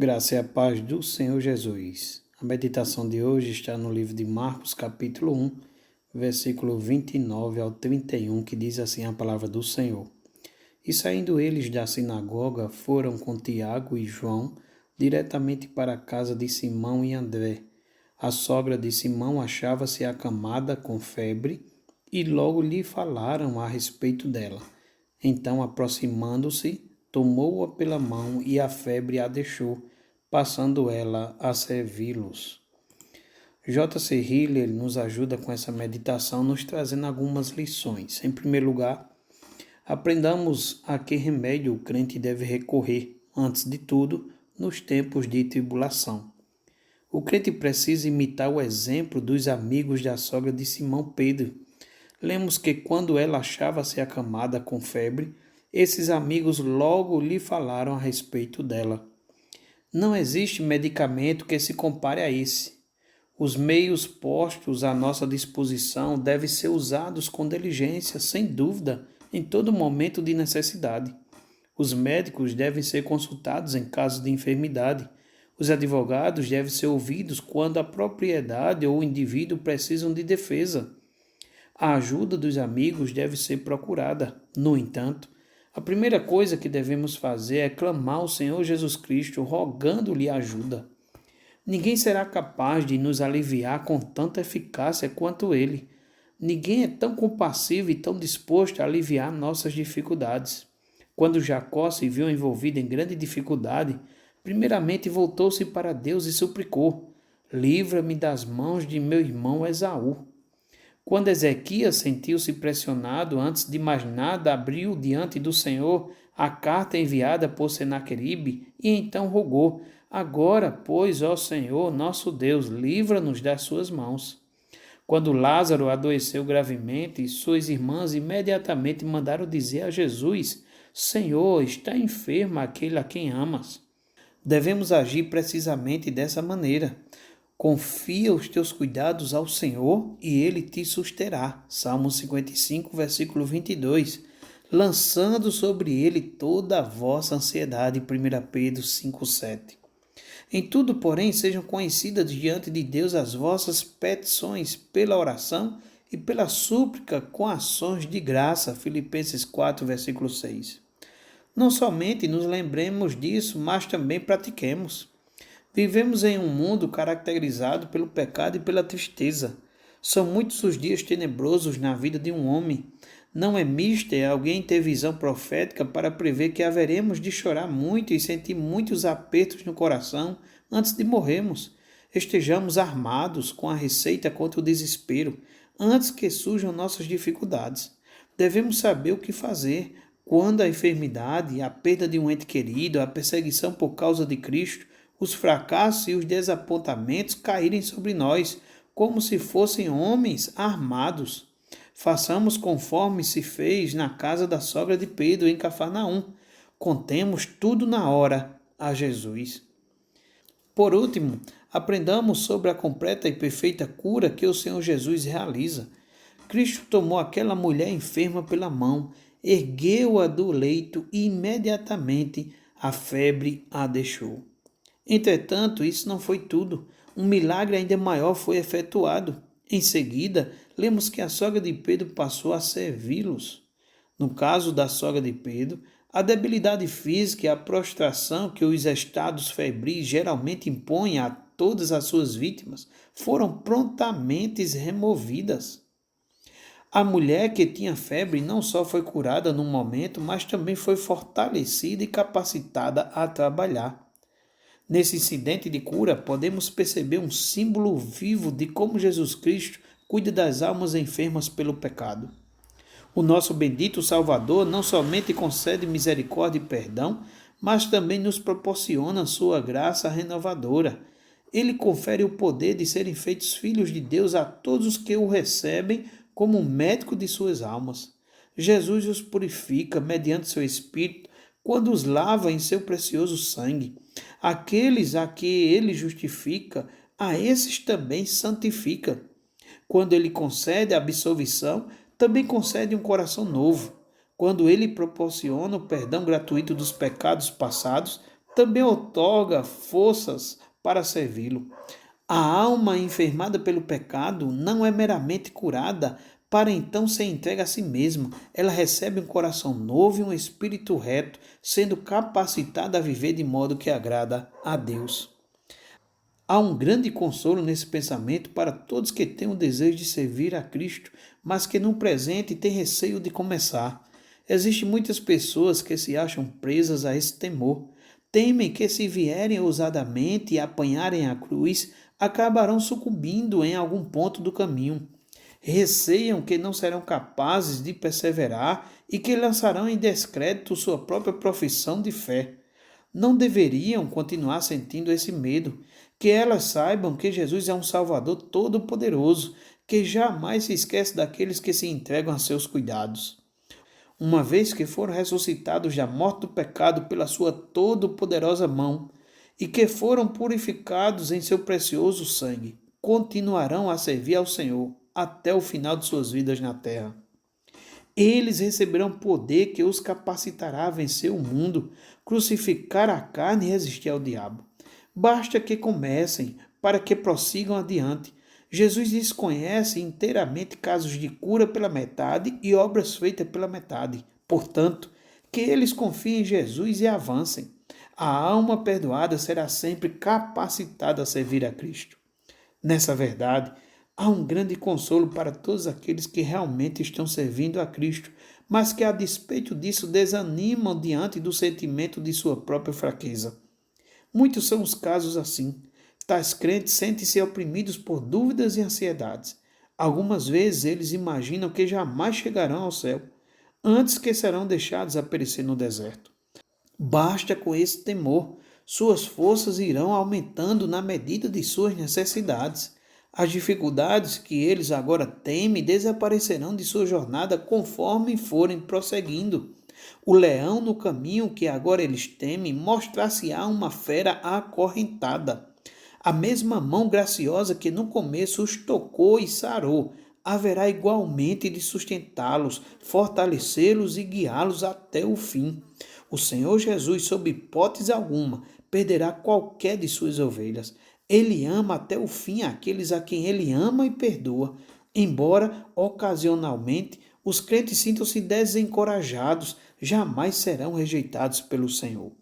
Graça e a paz do Senhor Jesus. A meditação de hoje está no livro de Marcos, capítulo 1, versículo 29 ao 31, que diz assim a palavra do Senhor. E saindo eles da sinagoga, foram com Tiago e João diretamente para a casa de Simão e André. A sogra de Simão achava-se acamada com febre e logo lhe falaram a respeito dela. Então, aproximando-se, tomou-a pela mão e a febre a deixou, passando ela a servi-los. J.C. Hiller nos ajuda com essa meditação, nos trazendo algumas lições. Em primeiro lugar, aprendamos a que remédio o crente deve recorrer, antes de tudo, nos tempos de tribulação. O crente precisa imitar o exemplo dos amigos da sogra de Simão Pedro. Lemos que quando ela achava-se acamada com febre, esses amigos logo lhe falaram a respeito dela. Não existe medicamento que se compare a esse. Os meios postos à nossa disposição devem ser usados com diligência, sem dúvida, em todo momento de necessidade. Os médicos devem ser consultados em caso de enfermidade. Os advogados devem ser ouvidos quando a propriedade ou o indivíduo precisam de defesa. A ajuda dos amigos deve ser procurada. No entanto, a primeira coisa que devemos fazer é clamar ao Senhor Jesus Cristo, rogando-lhe ajuda. Ninguém será capaz de nos aliviar com tanta eficácia quanto Ele. Ninguém é tão compassivo e tão disposto a aliviar nossas dificuldades. Quando Jacó se viu envolvido em grande dificuldade, primeiramente voltou-se para Deus e suplicou: livra-me das mãos de meu irmão Esaú. Quando Ezequias sentiu-se pressionado, antes de mais nada abriu diante do Senhor a carta enviada por Senaqueribe e então rogou: agora, pois, ó Senhor, nosso Deus, livra-nos das suas mãos. Quando Lázaro adoeceu gravemente, suas irmãs imediatamente mandaram dizer a Jesus: Senhor, está enfermo aquele a quem amas. Devemos agir precisamente dessa maneira. Confia os teus cuidados ao Senhor e Ele te susterá. Salmo 55, versículo 22. Lançando sobre Ele toda a vossa ansiedade. 1 Pedro 5, 7. Em tudo, porém, sejam conhecidas diante de Deus as vossas petições pela oração e pela súplica com ações de graça. Filipenses 4, versículo 6. Não somente nos lembremos disso, mas também pratiquemos. Vivemos em um mundo caracterizado pelo pecado e pela tristeza. São muitos os dias tenebrosos na vida de um homem. Não é mister alguém ter visão profética para prever que haveremos de chorar muito e sentir muitos apertos no coração antes de morrermos. Estejamos armados com a receita contra o desespero, antes que surjam nossas dificuldades. Devemos saber o que fazer quando a enfermidade, a perda de um ente querido, a perseguição por causa de Cristo, os fracassos e os desapontamentos caírem sobre nós, como se fossem homens armados. Façamos conforme se fez na casa da sogra de Pedro em Cafarnaum. Contemos tudo na hora a Jesus. Por último, aprendamos sobre a completa e perfeita cura que o Senhor Jesus realiza. Cristo tomou aquela mulher enferma pela mão, ergueu-a do leito e imediatamente a febre a deixou. Entretanto, isso não foi tudo. Um milagre ainda maior foi efetuado. Em seguida, lemos que a sogra de Pedro passou a servi-los. No caso da sogra de Pedro, a debilidade física e a prostração que os estados febris geralmente impõem a todas as suas vítimas foram prontamente removidas. A mulher que tinha febre não só foi curada no momento, mas também foi fortalecida e capacitada a trabalhar. Nesse incidente de cura, podemos perceber um símbolo vivo de como Jesus Cristo cuida das almas enfermas pelo pecado. O nosso bendito Salvador não somente concede misericórdia e perdão, mas também nos proporciona sua graça renovadora. Ele confere o poder de serem feitos filhos de Deus a todos os que o recebem como médico de suas almas. Jesus os purifica mediante seu Espírito quando os lava em seu precioso sangue. Aqueles a que ele justifica, a esses também santifica. Quando ele concede a absolvição, também concede um coração novo. Quando ele proporciona o perdão gratuito dos pecados passados, também outorga forças para servi-lo. A alma enfermada pelo pecado não é meramente curada para então ser entregue a si mesma. Ela recebe um coração novo e um espírito reto, sendo capacitada a viver de modo que agrada a Deus. Há um grande consolo nesse pensamento para todos que têm o desejo de servir a Cristo, mas que no presente têm receio de começar. Existem muitas pessoas que se acham presas a esse temor. Temem que, se vierem ousadamente e apanharem a cruz, acabarão sucumbindo em algum ponto do caminho. Receiam que não serão capazes de perseverar e que lançarão em descrédito sua própria profissão de fé. Não deveriam continuar sentindo esse medo. Que elas saibam que Jesus é um Salvador todo-poderoso, que jamais se esquece daqueles que se entregam a seus cuidados. Uma vez que foram ressuscitados da morte do pecado pela sua todo-poderosa mão, e que foram purificados em seu precioso sangue, continuarão a servir ao Senhor até o final de suas vidas na terra. Eles receberão poder que os capacitará a vencer o mundo, crucificar a carne e resistir ao diabo. Basta que comecem, para que prossigam adiante. Jesus desconhece inteiramente casos de cura pela metade e obras feitas pela metade. Portanto, que eles confiem em Jesus e avancem. A alma perdoada será sempre capacitada a servir a Cristo. Nessa verdade, há um grande consolo para todos aqueles que realmente estão servindo a Cristo, mas que, a despeito disso, desanimam diante do sentimento de sua própria fraqueza. Muitos são os casos assim. Tais crentes sentem-se oprimidos por dúvidas e ansiedades. Algumas vezes eles imaginam que jamais chegarão ao céu, antes que serão deixados a perecer no deserto. Basta com esse temor, suas forças irão aumentando na medida de suas necessidades. As dificuldades que eles agora temem desaparecerão de sua jornada conforme forem prosseguindo. O leão no caminho que agora eles temem mostrar-se-á uma fera acorrentada. A mesma mão graciosa que no começo os tocou e sarou, haverá igualmente de sustentá-los, fortalecê-los e guiá-los até o fim. O Senhor Jesus, sob hipótese alguma, perderá qualquer de suas ovelhas. Ele ama até o fim aqueles a quem ele ama e perdoa. Embora, ocasionalmente, os crentes sintam-se desencorajados, jamais serão rejeitados pelo Senhor.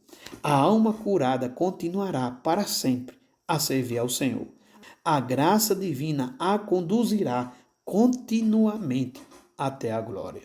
A alma curada continuará para sempre a servir ao Senhor. A graça divina a conduzirá continuamente até a glória.